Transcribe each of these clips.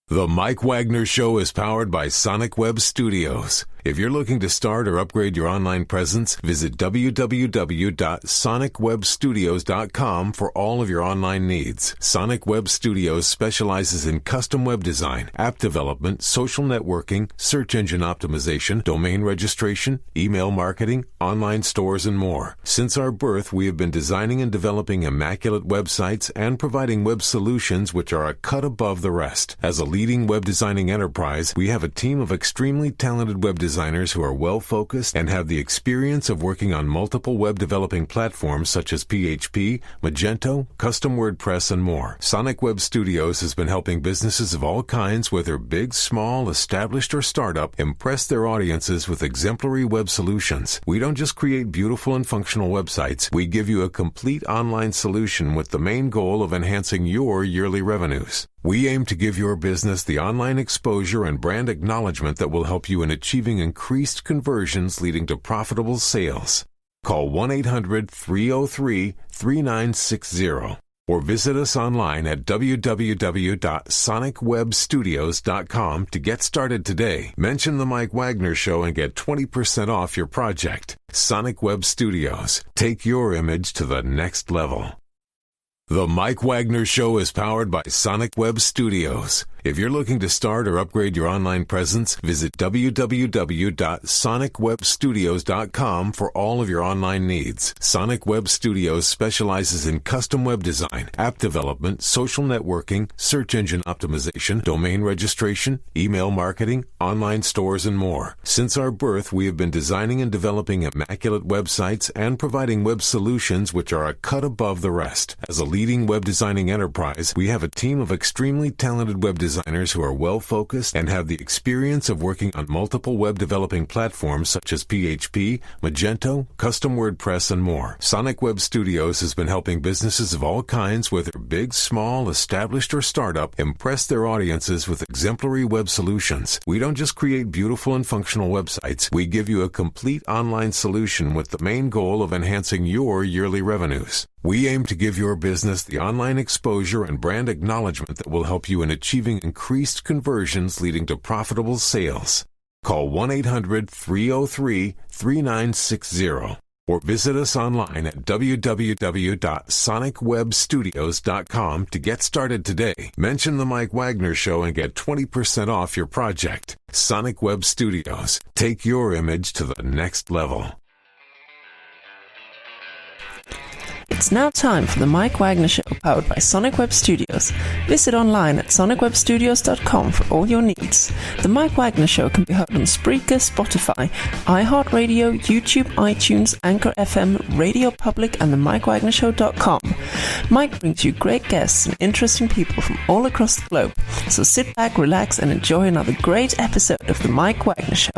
The Mike Wagner Show is powered by Sonic Web Studios. If you're looking to start or upgrade your online presence, visit www.sonicwebstudios.com for all of your online needs. Sonic Web Studios specializes in custom web design, app development, social networking, search engine optimization, domain registration, email marketing, online stores, and more. Since our birth, we have been designing and developing immaculate websites and providing web solutions which are a cut above the rest. As a leading web designing enterprise, we have a team of extremely talented web designers who are well-focused and have the experience of working on multiple web developing platforms such as PHP, Magento, custom WordPress, and more. Sonic Web Studios has been helping businesses of all kinds, whether big, small, established, or startup, impress their audiences with exemplary web solutions. We don't just create beautiful and functional websites. We give you a complete online solution with the main goal of enhancing your yearly revenues. We aim to give your business the online exposure and brand acknowledgement that will help you in achieving increased conversions leading to profitable sales. Call 1-800-303-3960 or visit us online at www.sonicwebstudios.com to get started today. Mention the Mike Wagner Show and get 20% off your project. Sonic Web Studios. Take your image to the next level. The Mike Wagner Show is powered by Sonic Web Studios. If you're looking to start or upgrade your online presence, visit www.sonicwebstudios.com for all of your online needs. Sonic Web Studios specializes in custom web design, app development, social networking, search engine optimization, domain registration, email marketing, online stores, and more. Since our birth, we have been designing and developing immaculate websites and providing web solutions which are a cut above the rest. As a leading web designing enterprise, we have a team of extremely talented web designers who are well-focused and have the experience of working on multiple web developing platforms such as PHP, Magento, custom WordPress, and more. Sonic Web Studios has been helping businesses of all kinds, whether big, small, established, or startup, impress their audiences with exemplary web solutions. We don't just create beautiful and functional websites. We give you a complete online solution with the main goal of enhancing your yearly revenues. We aim to give your business the online exposure and brand acknowledgement that will help you in achieving increased conversions leading to profitable sales. Call 1-800-303-3960 or visit us online at www.sonicwebstudios.com to get started today. Mention the Mike Wagner Show and get 20% off your project. Sonic Web Studios. Take your image to the next level. It's now time for the Mike Wagner Show, powered by Sonic Web Studios. Visit online at sonicwebstudios.com for all your needs. The Mike Wagner Show can be heard on Spreaker, Spotify, iHeartRadio, YouTube, iTunes, Anchor FM, Radio Public, and themikewagnershow.com. Mike brings you great guests and interesting people from all across the globe. So sit back, relax, and enjoy another great episode of the Mike Wagner Show.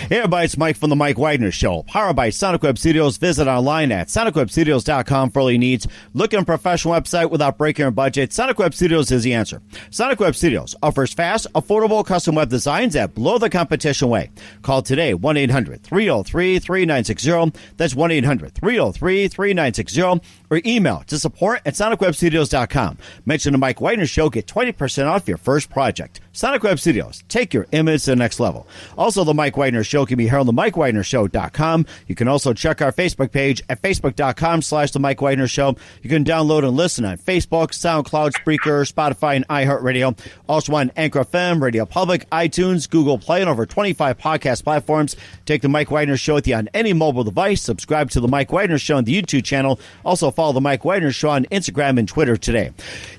Hey everybody, it's Mike from the Mike Wagner Show, powered by Sonic Web Studios. Visit online at sonicwebstudios.com for all your needs. Look at a professional website without breaking your budget. Sonic Web Studios is the answer. Sonic Web Studios offers fast, affordable custom web designs that blow the competition away. Call today, 1-800-303-3960. That's 1-800-303-3960. Or email to support at sonicwebstudios.com. Mention the Mike Wagner Show, get 20% off your first project. Sonic Web Studios, take your image to the next level. Also, the Mike Wagner Show can be heard on the MikeWagnerShow.com. You can also check our Facebook page at Facebook.com/The Mike Wagner Show. You can download and listen on Facebook, SoundCloud, Spreaker, Spotify, and iHeartRadio. Also on Anchor FM, Radio Public, iTunes, Google Play, and over 25 podcast platforms. Take the Mike Wagner Show with you on any mobile device. Subscribe to the Mike Wagner Show on the YouTube channel. Also follow the Mike Wagner Show on Instagram and Twitter today.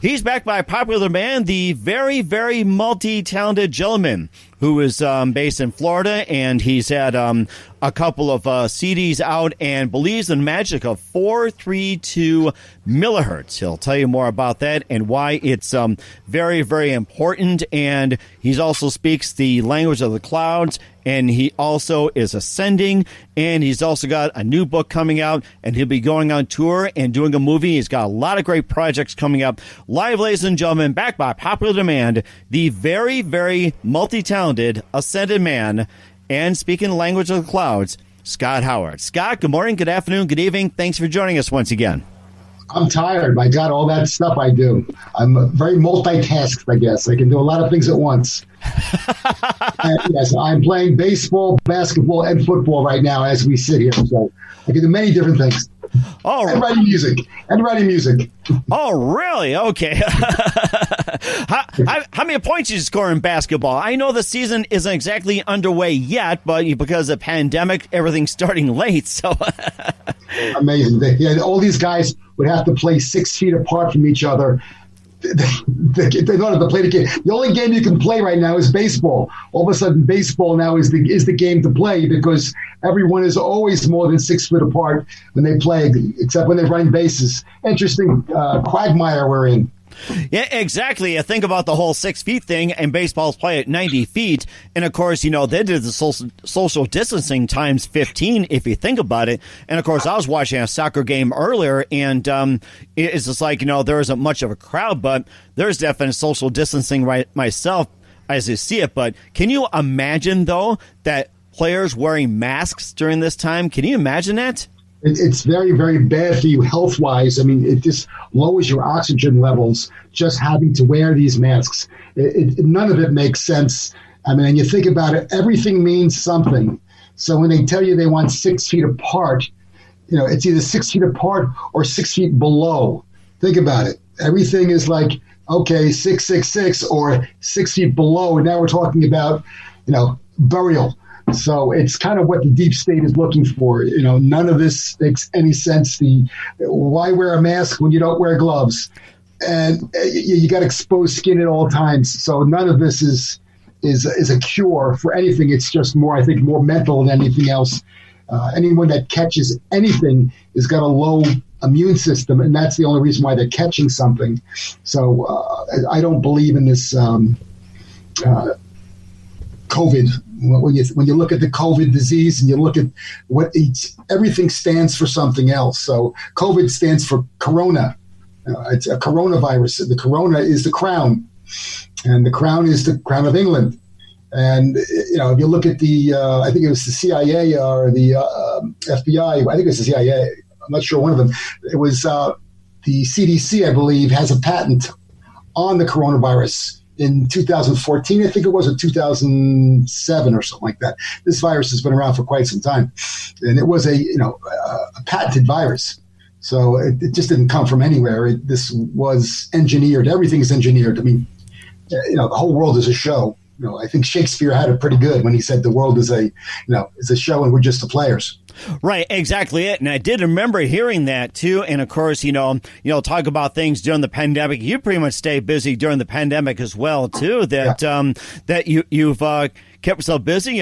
He's backed by popular demand, the very, very multi-talented gentleman who is based in Florida, and he's had a couple of CDs out and believes in the magic of 432 millihertz. He'll tell you more about that and why it's very, very important. And he also speaks the language of the clouds, and he also is ascending, and he's also got a new book coming out, and he'll be going on tour and doing a movie. He's got a lot of great projects coming up. Live, ladies and gentlemen, backed by popular demand, the very, very multi-talented ascended man and speaking the language of the clouds, Scott Howard. Scott, good morning, good afternoon, good evening. Thanks for joining us once again. I'm tired. I got all that stuff I do. I'm very multitasked, I guess. I can do a lot of things at once. Yes, I'm playing baseball, basketball, and football right now as we sit here. So I can do many different things. Oh, and writing music. Oh, really? Okay. How many points did you score in basketball? I know the season isn't exactly underway yet, but because of the pandemic, everything's starting late. So amazing. All these guys would have to play 6 feet apart from each other. They don't have to play the game. The only game you can play right now is baseball. All of a sudden, baseball now is the game to play because everyone is always more than 6 foot apart when they play, except when they're running bases. Interesting quagmire we're in. Yeah, exactly. I think about the whole 6 feet thing, and baseball's play at 90 feet. And, of course, they did the social distancing times 15, if you think about it. And, of course, I was watching a soccer game earlier, and it's just like, there isn't much of a crowd, but there's definite social distancing right myself as I see it. But can you imagine, though, that players wearing masks during this time? Can you imagine that? It's very, very bad for you health-wise. I mean, it just lowers your oxygen levels just having to wear these masks. None of it makes sense. I mean, and you think about it, everything means something. So when they tell you they want 6 feet apart, it's either 6 feet apart or 6 feet below. Think about it. Everything is like, okay, 666 or 6 feet below. And now we're talking about, burial. So it's kind of what the deep state is looking for. None of this makes any sense. Why wear a mask when you don't wear gloves? And you got exposed skin at all times. So none of this is a cure for anything. It's just more mental than anything else. Anyone that catches anything has got a low immune system, and that's the only reason why they're catching something. So I don't believe in this COVID. When you look at the COVID disease and you look at everything stands for something else. So COVID stands for corona. It's a coronavirus. The corona is the crown, and the crown is the crown of England. And if you look at I think it was the CIA or the FBI. I think it was the CIA. I'm not sure, one of them. It was the CDC, I believe, has a patent on the coronavirus. In 2014, I think it was, or 2007 or something like that. This virus has been around for quite some time. And it was a patented virus. So it just didn't come from anywhere. This was engineered. Everything's engineered. I mean, the whole world is a show. I think Shakespeare had it pretty good when he said the world is a show and we're just the players. Right, exactly it. And I did remember hearing that too. And of course, talk about things during the pandemic. You pretty much stay busy during the pandemic as well too. That you've kept yourself busy,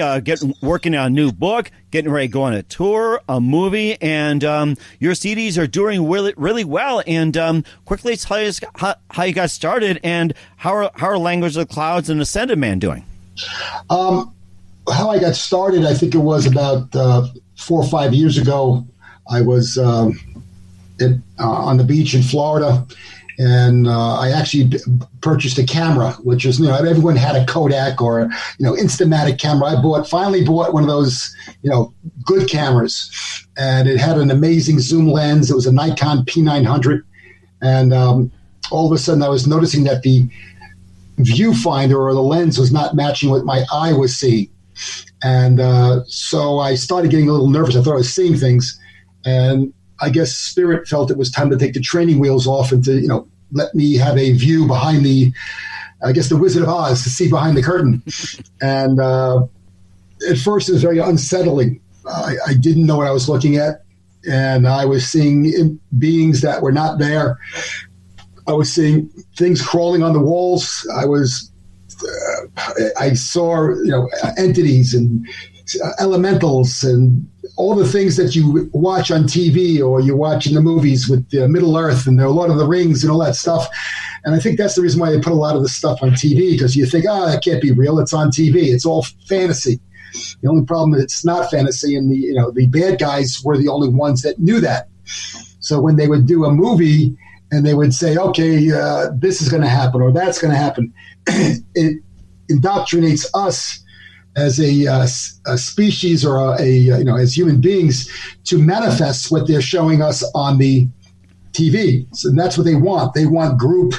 working on a new book, getting ready to go on a tour, a movie, and your CDs are doing really, really well. And quickly tell us how you got started and how are Language of the Clouds and Ascended Man doing? How I got started, I think it was about 4 or 5 years ago. I was on the beach in Florida, and I actually purchased a camera, which is, everyone had a Kodak or, Instamatic camera. I finally bought one of those, good cameras, and it had an amazing zoom lens. It was a Nikon P900, and all of a sudden I was noticing that the viewfinder or the lens was not matching what my eye was seeing. And so I started getting a little nervous. I thought I was seeing things. And I guess Spirit felt it was time to take the training wheels off and to, let me have a view behind the Wizard of Oz, to see behind the curtain. And at first it was very unsettling. I didn't know what I was looking at. And I was seeing beings that were not there. I was seeing things crawling on the walls. I saw, entities and elementals and all the things that you watch on TV or you watch in the movies with Middle Earth and the Lord of the Rings and all that stuff. And I think that's the reason why they put a lot of this stuff on TV, because you think, that can't be real. It's on TV. It's all fantasy. The only problem is it's not fantasy, and the bad guys were the only ones that knew that. So when they would do a movie and they would say, okay, this is going to happen or that's going to happen, it indoctrinates us as a species or as human beings to manifest what they're showing us on the TV. So that's what they want. They want group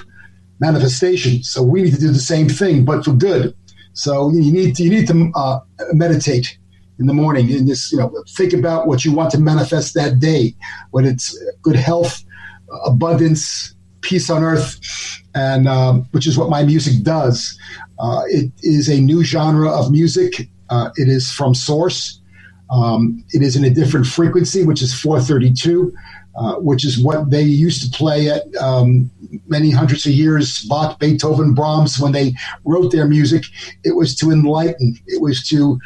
manifestation. So we need to do the same thing, but for good. So you need to meditate in the morning and just think about what you want to manifest that day, whether it's good health, abundance, peace on earth, and which is what my music does. It is a new genre of music. It is from source. It is in a different frequency, which is 432, which is what they used to play at many hundreds of years, Bach, Beethoven, Brahms, when they wrote their music. It was to enlighten. It was to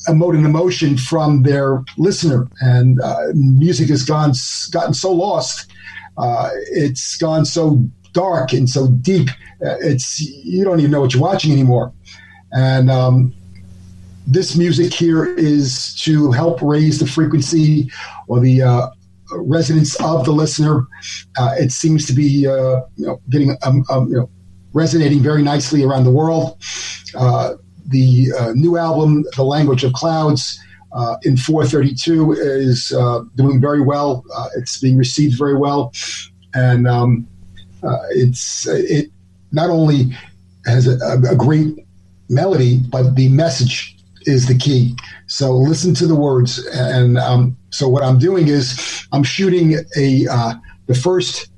emote an emotion from their listener. And music has gotten so lost. It's gone so dark and so deep. You don't even know what you're watching anymore. And this music here is to help raise the frequency or the resonance of the listener. It seems to be getting resonating very nicely around the world. The new album, The Language of Clouds, in 432 is doing very well. It's being received very well. And it not only has a great melody, but the message is the key. So listen to the words. And so what I'm doing is I'm shooting the first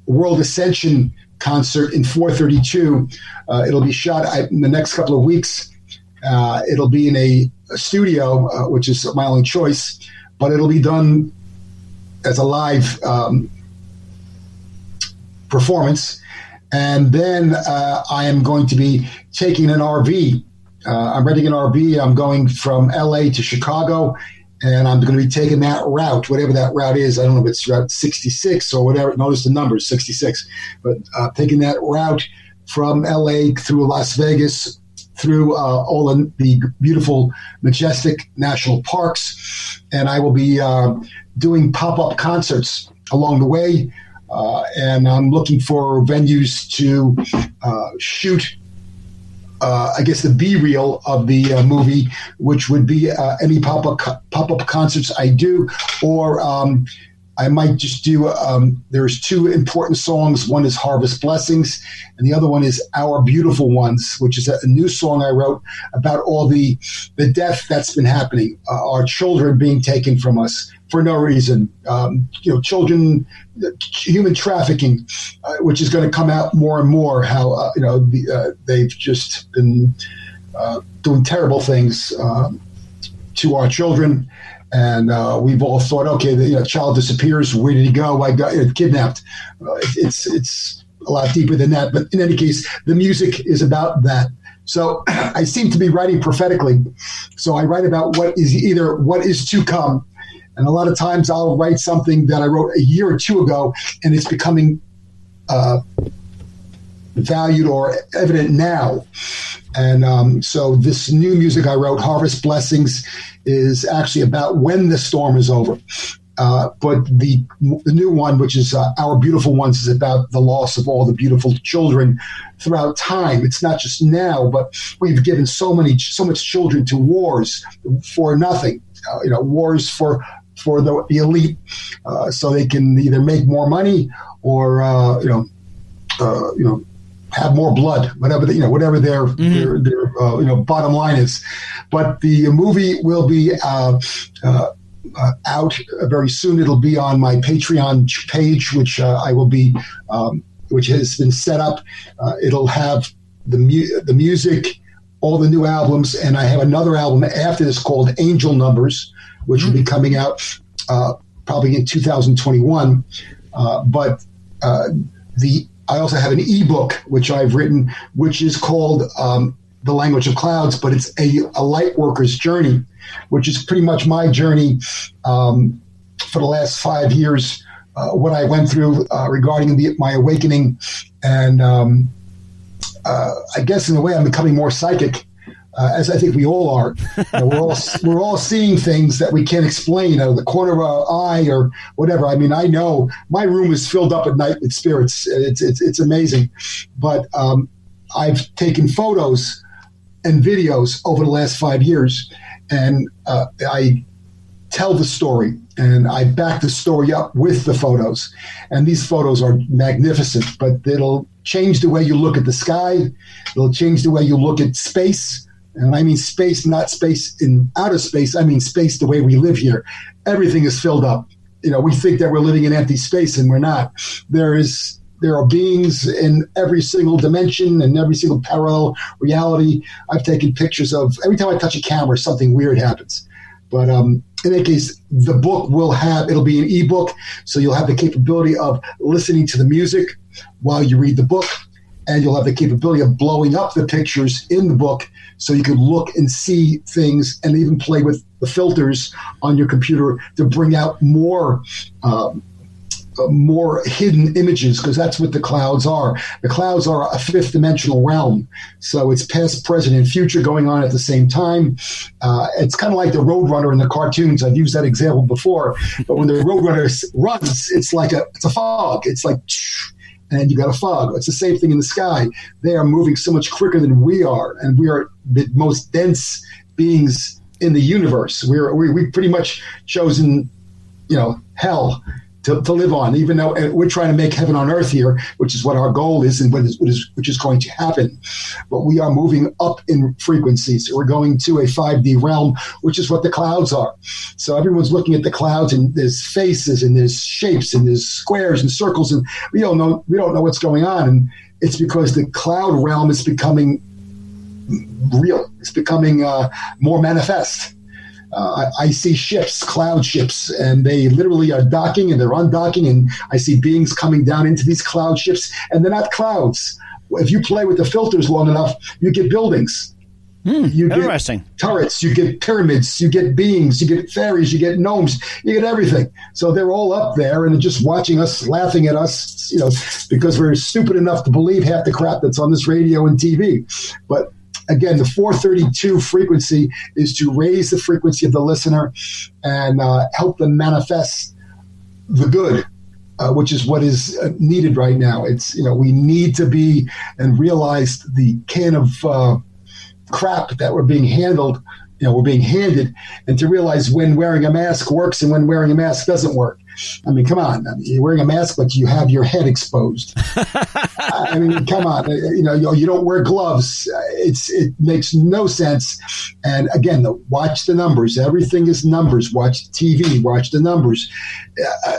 World Ascension concert in 432. It'll be shot in the next couple of weeks. It'll be in a studio, which is my only choice, but it'll be done as a live performance. And then I am going to be taking an RV. I'm renting an RV. I'm going from LA to Chicago, and I'm going to be taking that route, whatever that route is. I don't know if it's Route 66 or whatever. Notice the numbers, 66. But taking that route from LA through Las Vegas, through all the beautiful, majestic national parks. And I will be doing pop-up concerts along the way. And I'm looking for venues to shoot, I guess, the B-reel of the movie, which would be any pop-up concerts I do, or I might just do, there's two important songs. One is Harvest Blessings, and the other one is Our Beautiful Ones, which is a new song I wrote about all the death that's been happening, our children being taken from us for no reason, children, human trafficking, which is going to come out more and more, how, they've just been doing terrible things to our children. And we've all thought, okay, the child disappears. Where did he go? I got kidnapped. It's a lot deeper than that. But in any case, the music is about that. So I seem to be writing prophetically. So I write about what is to come. And a lot of times I'll write something that I wrote a year or two ago, and it's becoming valued or evident now. And so this new music I wrote, Harvest Blessings, is actually about when the storm is over. But the new one, which is Our Beautiful Ones, is about the loss of all the beautiful children throughout time. It's not just now, but we've given so much children to wars for nothing. Wars for the elite, so they can either make more money or have more blood, whatever their bottom line is. But the movie will be out very soon. It'll be on my Patreon page, which I will be, which has been set up. It'll have the music, all the new albums, and I have another album after this called Angel Numbers, which will be coming out probably in 2021. But I also have an ebook which I've written, which is called The Language of Clouds, but it's a light worker's journey, which is pretty much my journey for the last 5 years, what I went through regarding my awakening. And I guess in a way I'm becoming more psychic, as I think we all are. We're all seeing things that we can't explain out of the corner of our eye or whatever. I mean, I know my room is filled up at night with spirits. It's amazing. But I've taken photos and videos over the last 5 years, and I tell the story, and I back the story up with the photos. And these photos are magnificent, but it'll change the way you look at the sky. It'll change the way you look at space. And I mean space, not space in outer space. I mean space the way we live here. Everything is filled up. We think that we're living in empty space, and we're not. There are beings in every single dimension and every single parallel reality. I've taken pictures of, every time I touch a camera, something weird happens. But in any case, the book it'll be an ebook, so you'll have the capability of listening to the music while you read the book, and you'll have the capability of blowing up the pictures in the book so you can look and see things and even play with the filters on your computer to bring out more hidden images, because that's what the clouds are. The clouds are a fifth dimensional realm. So it's past, present, and future going on at the same time. It's kind of like the Roadrunner in the cartoons. I've used that example before. But when the Roadrunner runs, it's a fog. It's like, and you got a fog. It's the same thing in the sky. They are moving so much quicker than we are, and we are the most dense beings in the universe. We pretty much chosen, hell to live on, even though we're trying to make heaven on earth here, which is what our goal is and which is going to happen. But we are moving up in frequencies. We're going to a 5D realm, which is what the clouds are. So everyone's looking at the clouds, and there's faces and there's shapes and there's squares and circles, and we don't know what's going on. And it's because the cloud realm is becoming real. It's becoming more manifest. I see ships, cloud ships, and they literally are docking and they're undocking, and I see beings coming down into these cloud ships, and they're not clouds. If you play with the filters long enough, you get buildings. You Interesting. Get turrets, you get pyramids, you get beings, you get fairies, you get gnomes, you get everything. So they're all up there and they're just watching us, laughing at us, because we're stupid enough to believe half the crap that's on this radio and TV. But again, the 432 frequency is to raise the frequency of the listener and help them manifest the good, which is what is needed right now. It's, we need to be and realize the can of crap that we're being handled, we're being handed, and to realize when wearing a mask works and when wearing a mask doesn't work. I mean, come on. You're wearing a mask, but you have your head exposed. I mean, come on. You don't wear gloves. It makes no sense. And again, watch the numbers. Everything is numbers. Watch TV. Watch the numbers.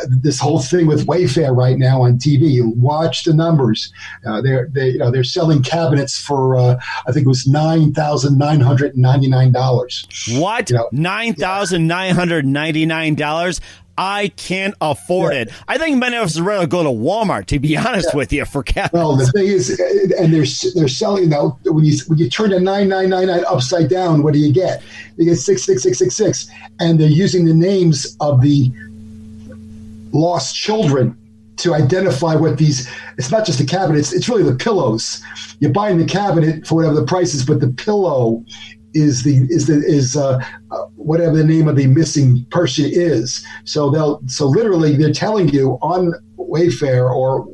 This whole thing with Wayfair right now on TV. Watch the numbers. They're selling cabinets for I think it was $9,999. What? $9,999? I can't afford it. I think many of us would rather go to Walmart, to be honest with you, for cabinets. Well, the thing is, and they're selling, when you turn the 9999 upside down, what do you get? You get 66666, and they're using the names of the lost children to identify what these. It's not just the cabinet; it's really the pillows. You're buying the cabinet for whatever the price is, but the pillow is whatever the name of the missing person is. So literally they're telling you on Wayfair or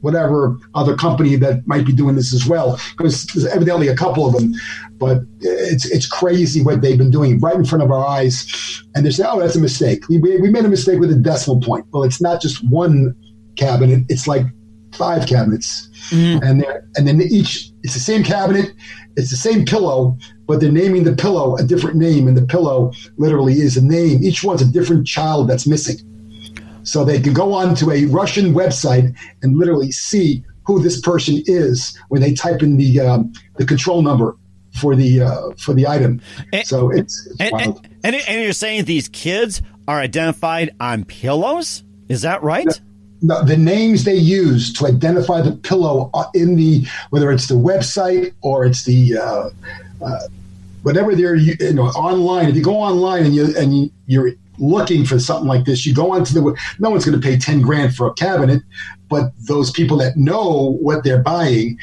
whatever other company that might be doing this as well, because there's evidently a couple of them, but it's crazy what they've been doing right in front of our eyes. And they say, oh, that's a mistake. We made a mistake with a decimal point. Well, it's not just one cabinet. It's like 5 cabinets. And then it's the same cabinet, it's the same pillow, but they're naming the pillow a different name, and the pillow literally is a name. Each one's a different child that's missing. So they can go on to a Russian website and literally see who this person is when they type in the control number for the item. So it's wild. And you're saying these kids are identified on pillows? Is that right? No, the names they use to identify the pillow in whether it's the website or it's the whatever they're online. If you go online and you're looking for something like this, you go onto no one's going to pay $10,000 for a cabinet, but those people that know what they're buying,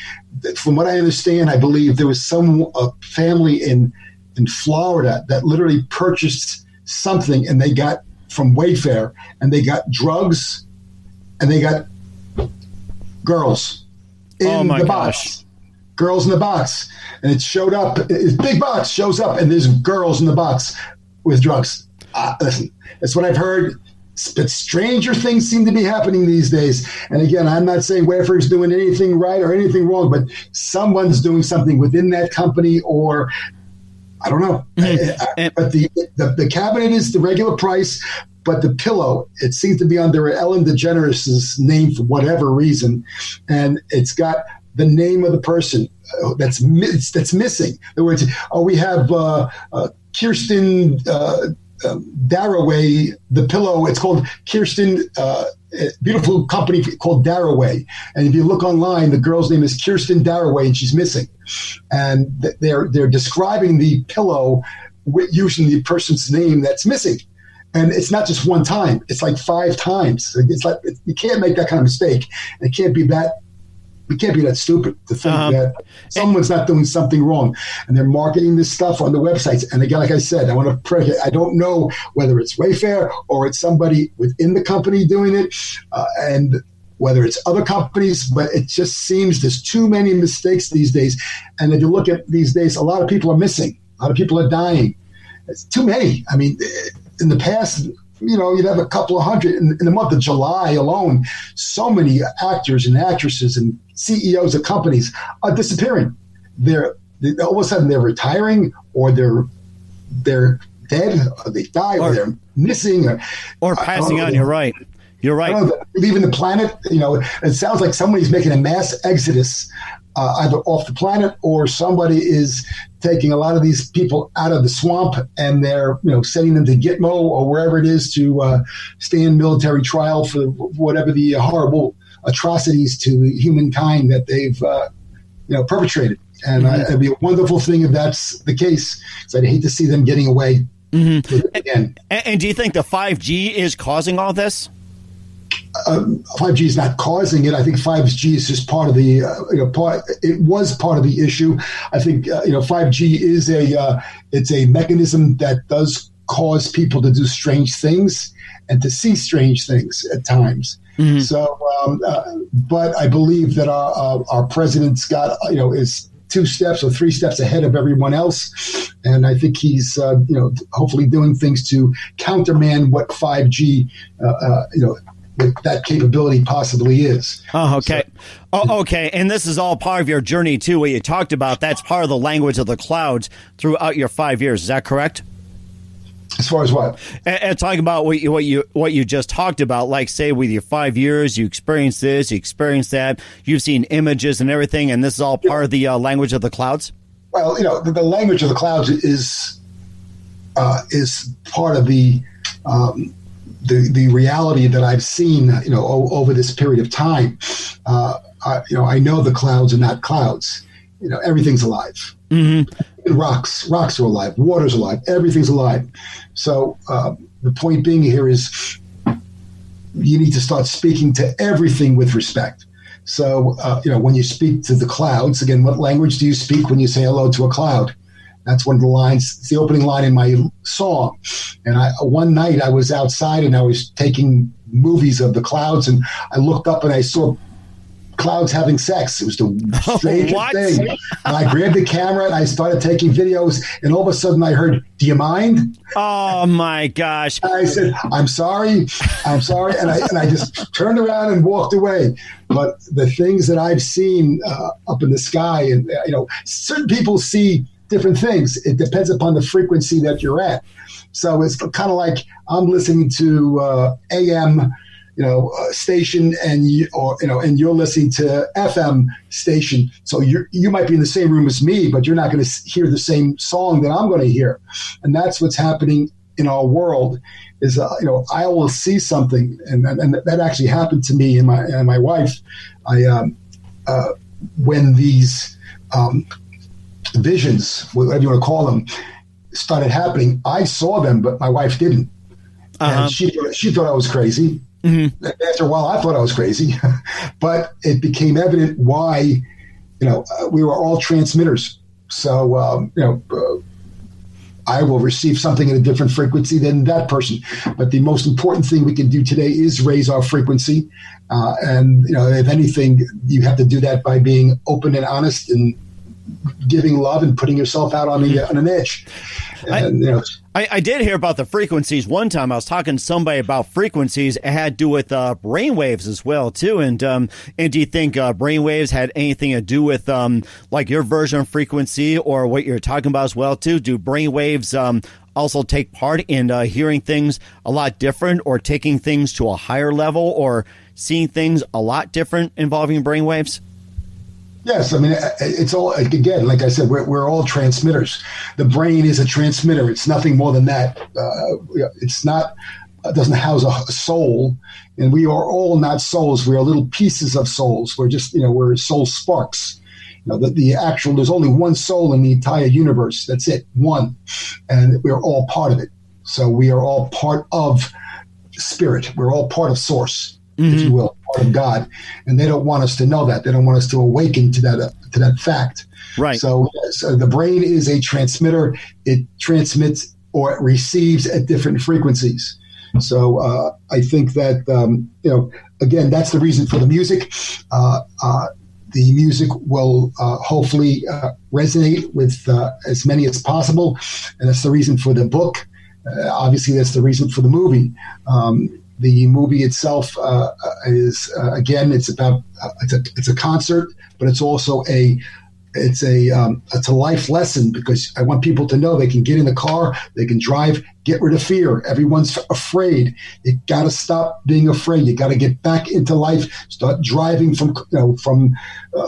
from what I understand, I believe there was a family in Florida that literally purchased something, and they got from Wayfair, and they got drugs. And they got girls in the box. girls in the box. And it showed up, it's big box shows up, and there's girls in the box with drugs. Listen, that's what I've heard. But stranger things seem to be happening these days. And again, I'm not saying Wayfair's doing anything right or anything wrong, but someone's doing something within that company, or I don't know. But the cabinet is the regular price, but the pillow, it seems to be under Ellen DeGeneres' name for whatever reason, and it's got the name of the person that's missing. In other words, we have Kirsten Daraway, the pillow. It's called Kirsten. Beautiful company called Daraway, and if you look online, the girl's name is Kirsten Daraway, and she's missing. And they're describing the pillow using the person's name that's missing. And it's not just one time; it's like 5 times. It's like you can't make that kind of mistake. It can't be that. We can't be that stupid to think that someone's not doing something wrong. And they're marketing this stuff on the websites. And again, like I said, I want to pray. I don't know whether it's Wayfair or it's somebody within the company doing it, and whether it's other companies. But it just seems there's too many mistakes these days. And if you look at these days, a lot of people are missing. A lot of people are dying. It's too many. I mean, in the past, you'd have a couple of hundred. In the month of July alone, so many actors and actresses and CEOs of companies are disappearing. They're all of a sudden they're retiring, or they're dead, or they die, or they're missing, or passing on. You're right. You're right. Leaving the planet. It sounds like somebody's making a mass exodus, either off the planet, or somebody is taking a lot of these people out of the swamp, and they're sending them to Gitmo or wherever it is to stand military trial for whatever the horrible atrocities to humankind that they've perpetrated. And it'd be a wonderful thing if that's the case, because I'd hate to see them getting away again. And do you think the 5G is causing all this? 5G is not causing it. I think 5G is just part of the It was part of the issue. I think 5G is it's a mechanism that does cause people to do strange things and to see strange things at times. So, but I believe that our president's got is 2 steps or 3 steps ahead of everyone else, and I think he's hopefully doing things to countermand what 5G that capability possibly is. Oh, okay. Okay. And this is all part of your journey too, what you talked about. That's part of the language of the clouds throughout your 5 years. Is that correct? As far as what? And talking about what you just talked about, like say with your 5 years, you experienced this, you experienced that, you've seen images and everything, and this is all part of the language of the clouds? Well, the language of the clouds is part of the reality that I've seen, over this period of time. I know the clouds are not clouds. Everything's alive. Rocks are alive. Water's alive. Everything's alive. So the point being here is you need to start speaking to everything with respect. So, when you speak to the clouds, again, what language do you speak when you say hello to a cloud? That's one of the lines. It's the opening line in my song. And one night I was outside and I was taking movies of the clouds, and I looked up and I saw clouds having sex. It was the strangest thing. And I grabbed the camera and I started taking videos, and all of a sudden I heard, "Do you mind?" Oh my gosh. And I said, I'm sorry. And I just turned around and walked away. But the things that I've seen up in the sky, and certain people see different things. It depends upon the frequency that you're at. So it's kind of like I'm listening to AM station, and you're listening to FM station. So you might be in the same room as me, but you're not going to hear the same song that I'm going to hear. And that's what's happening in our world. Is I will see something, and that actually happened to me and my wife. When these visions, whatever you want to call them, started happening, I saw them, but my wife didn't. And she thought I was crazy. Mm-hmm. After a while, I thought I was crazy, but it became evident why, we were all transmitters. So, I will receive something at a different frequency than that person. But the most important thing we can do today is raise our frequency. And if anything, you have to do that by being open and honest and giving love and putting yourself out on an edge. And, I did hear about the frequencies one time. I was talking to somebody about frequencies. It had to do with brainwaves as well, too. And do you think brainwaves had anything to do with like your version of frequency or what you're talking about as well, too? Do brainwaves also take part in hearing things a lot different or taking things to a higher level or seeing things a lot different involving brainwaves? Yes, I mean, it's all, again, like I said, we're all transmitters. The brain is a transmitter. It's nothing more than that. It's not, it doesn't house a soul, and we are all not souls. We are little pieces of souls. We're just, we're soul sparks. The actual, there's only one soul in the entire universe. That's it, one. And we're all part of it. So we are all part of spirit. We're all part of source, if you will, part of God. And they don't want us to know that. They don't want us to awaken to that fact. Right. So the brain is a transmitter. It transmits or it receives at different frequencies. So I think that, again, that's the reason for the music. The music will hopefully resonate with as many as possible. And that's the reason for the book. Obviously, that's the reason for the movie. The movie itself is again, it's about it's a concert, but it's also it's a life lesson, because I want people to know they can get in the car, they can drive, get rid of fear. Everyone's afraid. You got to stop being afraid. You got to get back into life. Start driving from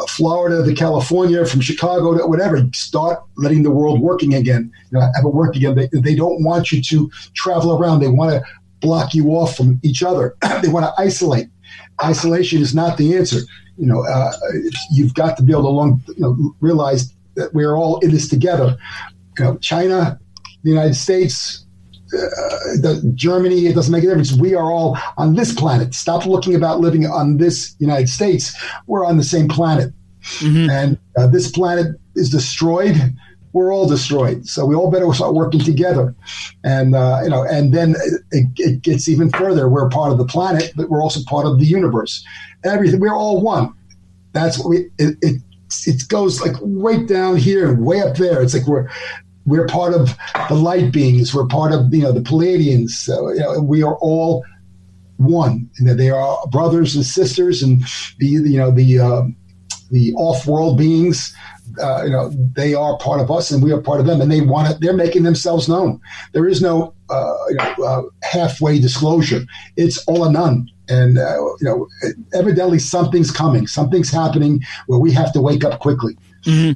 Florida to California, from Chicago to whatever. Start letting the world working again. Have it work again. They don't want you to travel around. They want to block you off from each other. They want to isolate. Isolation is not the answer. You've got to be able to realize that we're all in this together. China, the United States, Germany, it doesn't make a difference. We are all on this planet. Stop looking about living on this United States. We're on the same planet. And this planet is destroyed. We're all destroyed. So we all better start working together. And, and then it gets even further. We're part of the planet, but we're also part of the universe. Everything. We're all one. That's what it goes like right down here and way up there. It's like we're part of the light beings. We're part of, the Pleiadians. So, we are all one. And they are brothers and sisters, and the off-world beings. They are part of us and we are part of them, and they're making themselves known. There is no halfway disclosure. It's all or none. And evidently something's coming, something's happening where we have to wake up quickly. I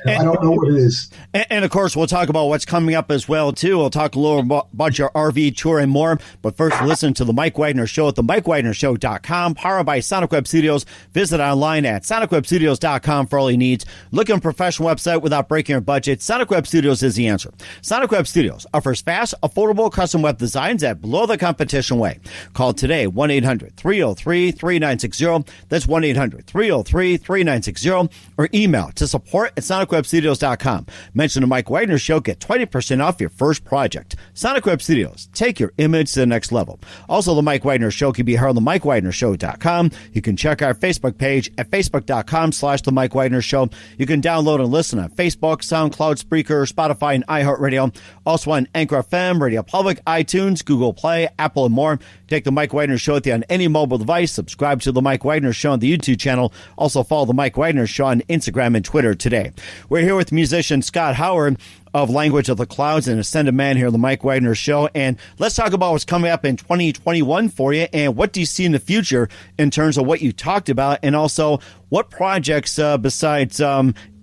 don't know what it is. And of course, we'll talk about what's coming up as well, too. We'll talk a little about your RV tour and more. But first, listen to The Mike Wagner Show at themikewagnershow.com, powered by Sonic Web Studios. Visit online at sonicwebstudios.com for all your needs. Look at a professional website without breaking your budget. Sonic Web Studios is the answer. Sonic Web Studios offers fast, affordable custom web designs at below the competition way. Call today, 1-800-303-3960. That's 1-800-303-3960. Or email to support at sonicwebstudios.com. Mention the Mike Wagner Show. Get 20% off your first project. Sonic Web Studios. Take your image to the next level. Also, the Mike Wagner Show can be heard on the MikeWagnerShow.com. You can check our Facebook page at facebook.com/the Mike Wagner Show. You can download and listen on Facebook, SoundCloud, Spreaker, Spotify, and iHeartRadio. Also on Anchor FM, Radio Public, iTunes, Google Play, Apple, and more. Take the Mike Wagner Show with you on any mobile device. Subscribe to the Mike Wagner Show on the YouTube channel. Also follow the Mike Wagner Show on Instagram and Twitter today. We're here with musician Scott Howard of Language of the Clouds and Ascended Man here on the Mike Wagner Show. And let's talk about what's coming up in 2021 for you, and what do you see in the future in terms of what you talked about, and also what projects besides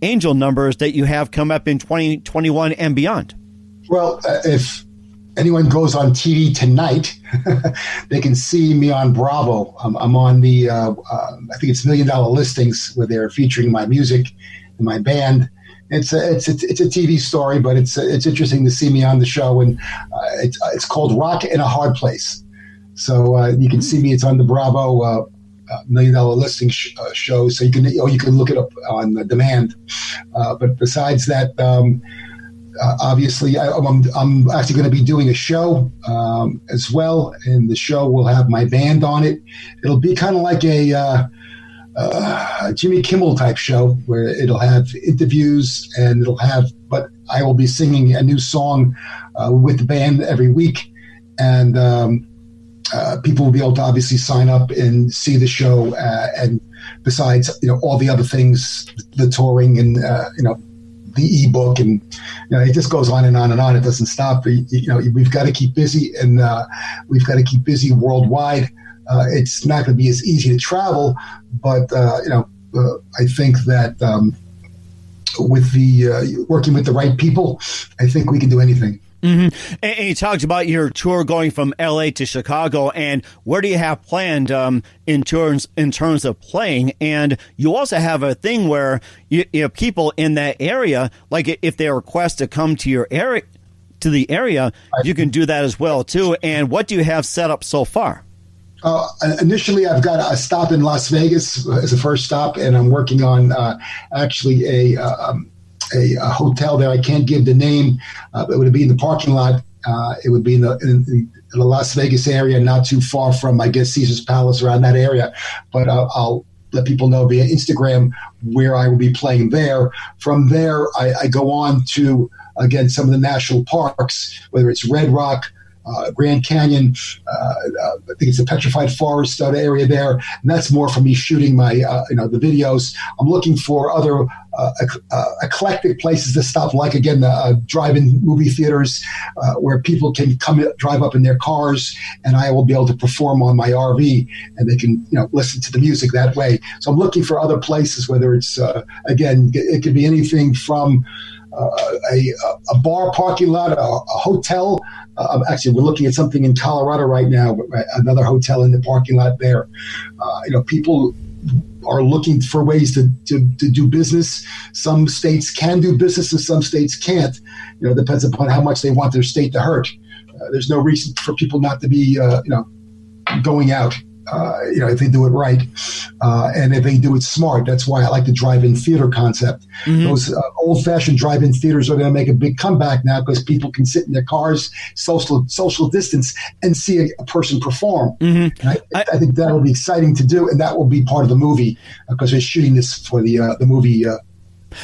Angel Numbers that you have come up in 2021 and beyond. Well, if anyone goes on TV tonight, they can see me on Bravo. I'm on the, I think it's $1 Million Listings, where they're featuring my music and my band. It's a TV story, but it's interesting to see me on the show, and it's called Rock in a Hard Place. So you can see me. It's on the Bravo $1 Million Listing show, so you can look it up on demand. But besides that. Obviously, I'm actually going to be doing a show as well, and the show will have my band on it. It'll be kind of like a Jimmy Kimmel type show where it'll have interviews and but I will be singing a new song with the band every week, and people will be able to obviously sign up and see the show. And besides, all the other things, the touring and the ebook, and it just goes on and on and on. It doesn't stop. We've got to keep busy, and we've got to keep busy worldwide. It's not going to be as easy to travel, but I think that with the working with the right people, I think we can do anything. Mm-hmm. And you talked about your tour going from LA to Chicago, and where do you have planned in terms of playing? And you also have a thing where you have people in that area, like if they request to come to your area, you can do that as well too. And what do you have set up so far? Initially, I've got a stop in Las Vegas as a first stop, and I'm working on actually a hotel there. I can't give the name. It would be in the parking lot. It would be in the Las Vegas area, not too far from, I guess, Caesar's Palace, around that area. But I'll let people know via Instagram where I will be playing there. From there, I go on to, again, some of the national parks, whether it's Red Rock, Grand Canyon, I think it's a petrified forest area there, and that's more for me shooting my, the videos. I'm looking for other eclectic places to stop, like again the drive-in movie theaters where people can drive up in their cars, and I will be able to perform on my RV, and they can listen to the music that way. So I'm looking for other places, whether it's again, it could be anything from a bar parking lot, a hotel. Actually, we're looking at something in Colorado right now, another hotel in the parking lot there. People are looking for ways to do business. Some states can do business and some states can't. It depends upon how much they want their state to hurt. There's no reason for people not to be, going out. If they do it right, and if they do it smart. That's why I like the drive-in theater concept. Mm-hmm. Those old-fashioned drive-in theaters are going to make a big comeback now because people can sit in their cars, social distance, and see a person perform. Mm-hmm. And I think that will be exciting to do, and that will be part of the movie because we're shooting this for the movie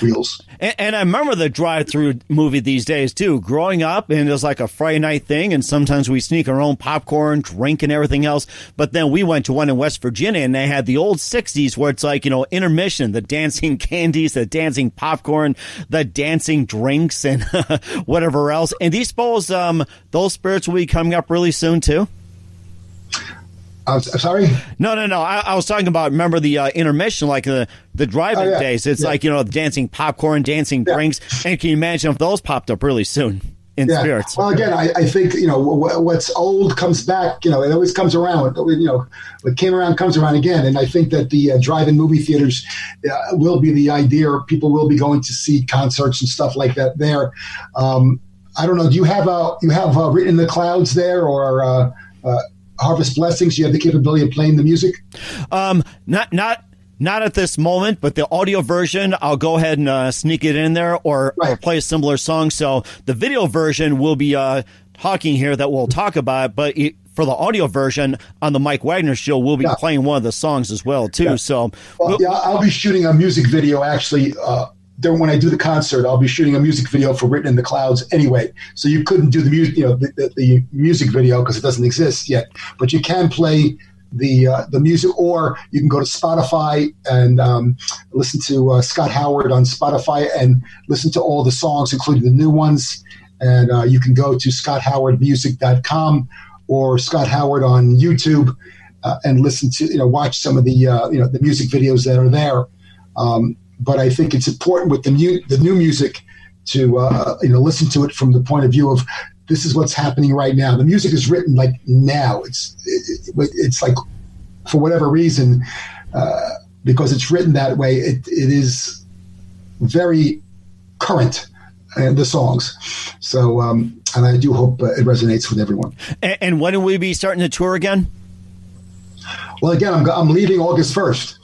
reels. And I remember the drive-through movie these days, too. Growing up, and it was like a Friday night thing, and sometimes we sneak our own popcorn, drink, and everything else. But then we went to one in West Virginia, and they had the old 60s where it's like, intermission, the dancing candies, the dancing popcorn, the dancing drinks, and whatever else. And do you suppose those spirits will be coming up really soon, too? Sorry? No. I was talking about, remember the intermission, like the drive-in days. It's like, dancing popcorn, dancing drinks. And can you imagine if those popped up really soon in spirits? Well, again, I think, what's old comes back. It always comes around. What came around comes around again. And I think that the drive-in movie theaters will be the idea. People will be going to see concerts and stuff like that there. I don't know. Do you have Written in the Clouds there, or Harvest Blessings? You have the capability of playing the music? Not at this moment, but the audio version, I'll go ahead and sneak it in there or play a similar song. So the video version will be talking here that we'll talk about, but for the audio version on the Mike Wagner Show, we'll be playing one of the songs as well, too. Yeah. So, I'll be shooting a music video, actually, when I do the concert. I'll be shooting a music video for Written in the Clouds anyway. So you couldn't do the music, the music video because it doesn't exist yet. But you can play the music, or you can go to Spotify and listen to Scott Howard on Spotify and listen to all the songs, including the new ones. And you can go to scotthowardmusic.com or Scott Howard on YouTube and listen to watch some of the the music videos that are there. But I think it's important with the new music to listen to it from the point of view of this is what's happening right now. The music is written like now. It's like, for whatever reason, because it's written that way, it is very current, the songs. So, and I do hope it resonates with everyone. And when will we be starting the tour again? Well, again, I'm leaving August 1st.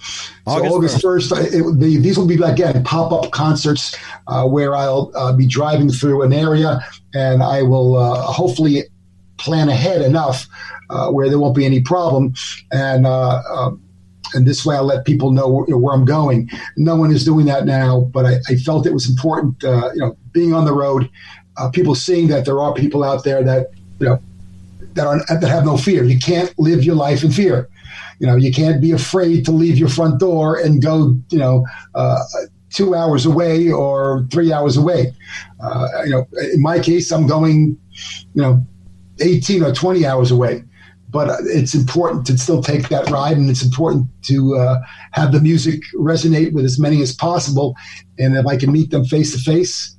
So August 1st, these will be, again, pop-up concerts where I'll be driving through an area, and I will hopefully plan ahead enough where there won't be any problem. And and this way I'll let people know, where I'm going. No one is doing that now, but I felt it was important, being on the road, people seeing that there are people out there that, that have no fear. You can't live your life in fear. You can't be afraid to leave your front door and go, 2 hours away or 3 hours away. In my case, I'm going, 18 or 20 hours away. But it's important to still take that ride, and it's important to have the music resonate with as many as possible. And if I can meet them face to face,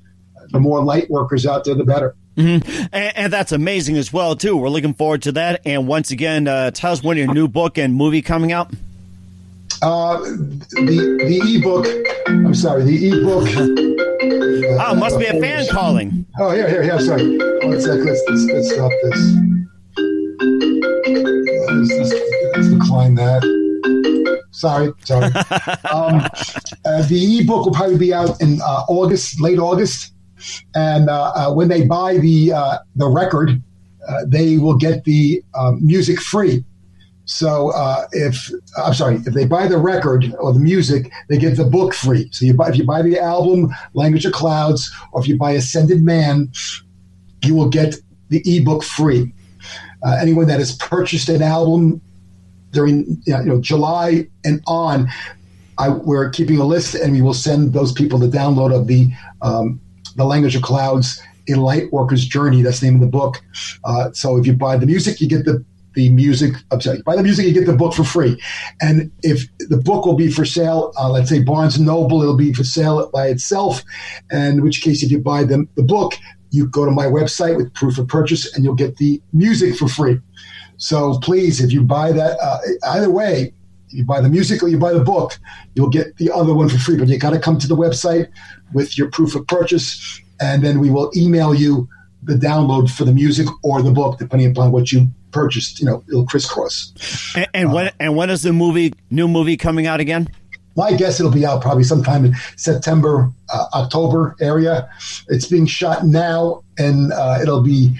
the more light workers out there, the better. Mm-hmm. And that's amazing as well, too. We're looking forward to that. And once again, tell us when your new book and movie coming out. The ebook. I'm sorry, the ebook. Must be a fan calling. Oh, here. Sorry. One sec. Let's stop this. Let's decline that. Sorry. The ebook will probably be out in late August, and when they buy the record, they will get the music free. So if they buy the record or the music, they get the book free. So if you buy the album Language of Clouds, or if you buy Ascended Man, you will get the ebook free. Anyone that has purchased an album during July and on, we're keeping a list, and we will send those people the download of the Language of Clouds, A Light Worker's Journey. That's the name of the book. So if you buy the music, you get the music. I'm sorry, buy the music, you get the book for free. And if the book will be for sale, let's say Barnes & Noble, it'll be for sale by itself. And in which case, if you buy the book, you go to my website with proof of purchase, and you'll get the music for free. So please, if you buy that, either way, you buy the music or you buy the book, you'll get the other one for free. But you got to come to the website with your proof of purchase, and then we will email you the download for the music or the book, depending upon what you purchased. It'll crisscross. And when is the new movie coming out again? My guess it'll be out probably sometime in September, October area. It's being shot now, and it'll be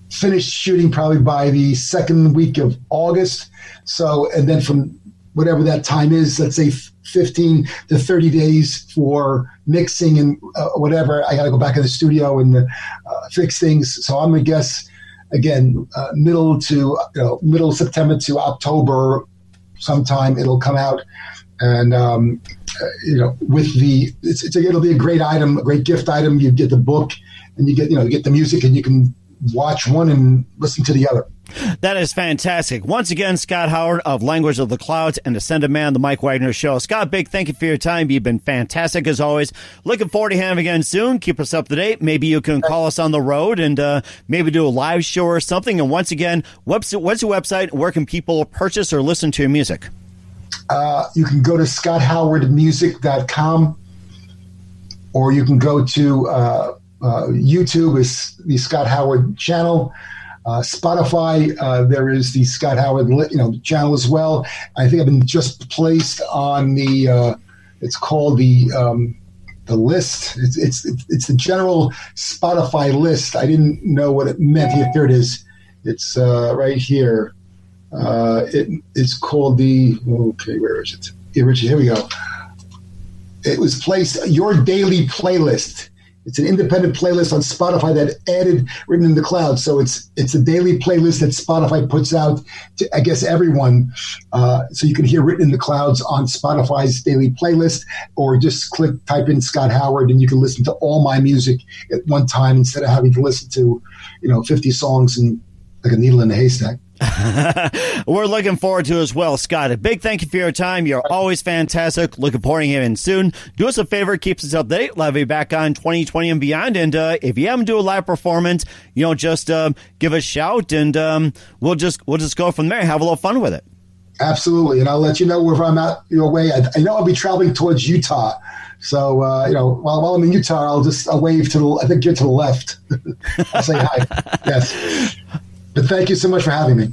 finished shooting probably by the second week of August. So, and then from whatever that time is, let's say 15 to 30 days for mixing and whatever. I got to go back in the studio and fix things. So I'm going to guess, again, middle September to October sometime it'll come out. And, it'll be a great item, a great gift item. You get the book, and you get the music, and you can watch one and listen to the other. That is fantastic. Once again, Scott Howard of Language of the Clouds and Ascended Man, the Mike Wagner Show. Scott, big thank you for your time. You've been fantastic as always. Looking forward to having you again soon. Keep us up to date. Maybe you can call us on the road and maybe do a live show or something. And once again, what's your website? Where can people purchase or listen to your music? You can go to scotthowardmusic.com, or you can go to YouTube is the Scott Howard channel. Spotify, there is the Scott Howard channel as well. I think I've been just placed on the it's called the list. It's the general Spotify list. I didn't know what it meant. Here it is. It's right here. It's called where is it? Here we go. It was placed Your Daily Playlist. It's an independent playlist on Spotify that added Written in the Clouds. So it's a daily playlist that Spotify puts out to, I guess, everyone. So you can hear Written in the Clouds on Spotify's daily playlist, or just type in Scott Howard, and you can listen to all my music at one time instead of having to listen to, 50 songs and like a needle in a haystack. We're looking forward to it as well, Scott. A big thank you for your time. You're always fantastic. Looking forward to hearing soon. Do us a favor, keep us up to date. We'll have you back on 2020 and beyond. And if you haven't do a live performance, just give us a shout, and we'll just go from there. Have a little fun with it. Absolutely, and I'll let you know where I'm at your way. I know I'll be traveling towards Utah. So, while I'm in Utah, I'll wave I think you're to the left. I'll say hi. Yes. But thank you so much for having me.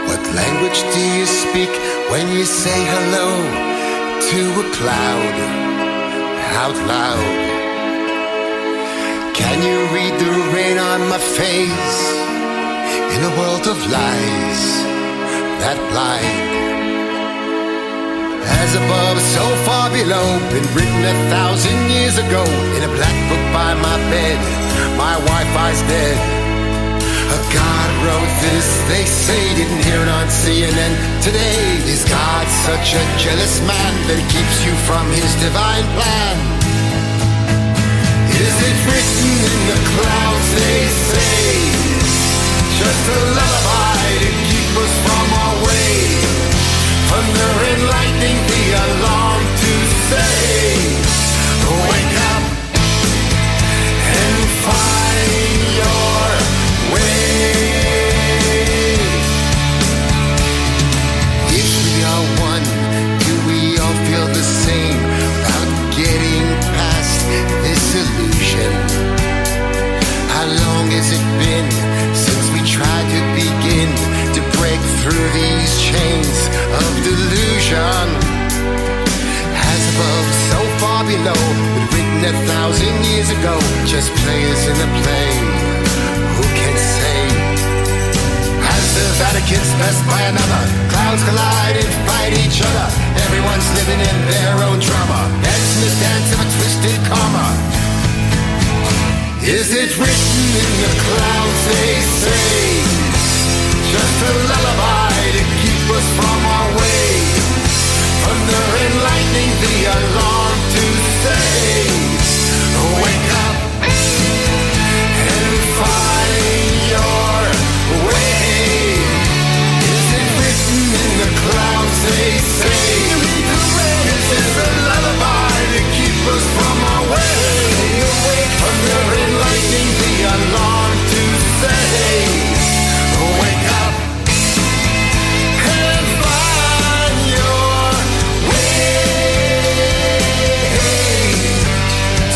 What language do you speak when you say hello to a cloud out loud? Can you read the rain on my face in a world of lies that blind? As above, so far below, been written 1,000 years ago in a black book by my bed. My Wi-Fi's dead. A God wrote this, they say, didn't hear it on CNN today. Is God such a jealous man that he keeps you from his divine plan? Is it written in the clouds, they say? Just a lullaby to keep us from our way. Thunder and lightning, the alarm to say, wake up and find your way. If we are one, do we all feel the same about getting past this illusion? How long has it been since we tried to begin to break through these chains of delusion? As above, so far below, but written 1,000 years ago, just players in a play. Who can say? As the Vatican's blessed by another, clouds collide and fight each other. Everyone's living in their own drama, dancing the dance of a twisted karma. Is it written in the clouds, they say? Just a lullaby to keep us from our way. Thunder and lightning, the alarm to say, wake up and find your way. Is it written in the clouds, they say? Is this a lullaby to keep us from our way? Thunder and lightning, the alarm to say, wake up and find your way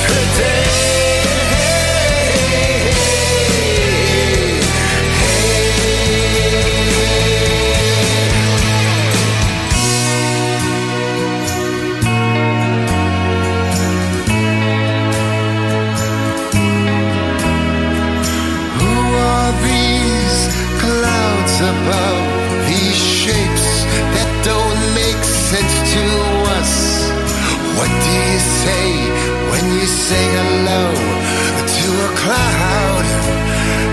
today. Above these shapes that don't make sense to us. What do you say when you say hello to a cloud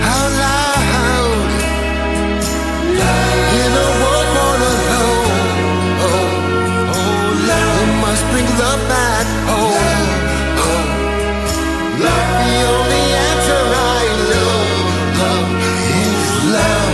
out loud? In a world more alone, love, we must bring love back home. Love, the only answer I know, love is love.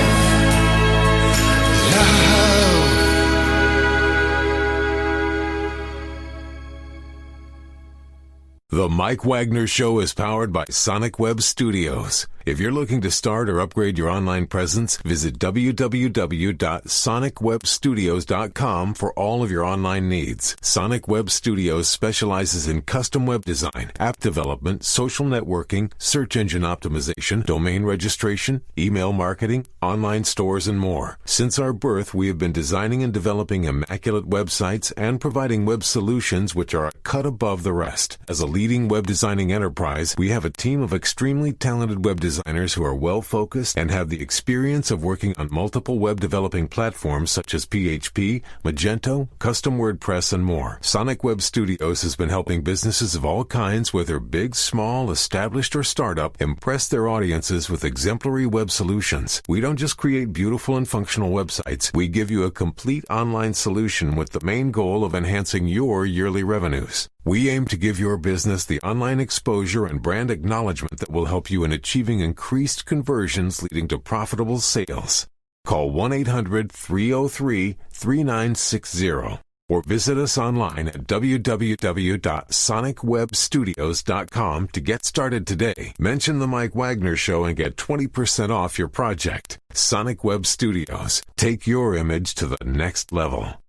The Mike Wagner Show is powered by Sonic Web Studios. If you're looking to start or upgrade your online presence, visit www.sonicwebstudios.com for all of your online needs. Sonic Web Studios specializes in custom web design, app development, social networking, search engine optimization, domain registration, email marketing, online stores, and more. Since our birth, we have been designing and developing immaculate websites and providing web solutions which are a cut above the rest. As a leading web designing enterprise, we have a team of extremely talented web designers who are well-focused and have the experience of working on multiple web developing platforms such as PHP, Magento, Custom WordPress, and more. Sonic Web Studios has been helping businesses of all kinds, whether big, small, established, or startup, impress their audiences with exemplary web solutions. We don't just create beautiful and functional websites. We give you a complete online solution with the main goal of enhancing your yearly revenues. We aim to give your business the online exposure and brand acknowledgement that will help you in achieving increased conversions leading to profitable sales. Call 1-800-303-3960 or visit us online at www.sonicwebstudios.com to get started today. Mention the Mike Wagner Show and get 20% off your project. Sonic Web Studios. Take your image to the next level.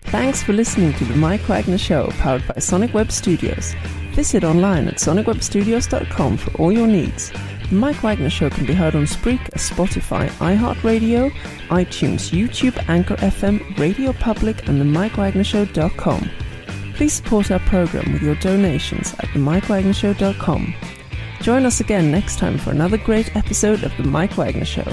Thanks for listening to the Mike Wagner Show, powered by Sonic Web Studios. Visit online at sonicwebstudios.com for all your needs. The Mike Wagner Show can be heard on Spreaker, Spotify, iHeartRadio, iTunes, YouTube, Anchor FM, Radio Public, and themikewagnershow.com. Please support our program with your donations at themikewagnershow.com. Join us again next time for another great episode of The Mike Wagner Show.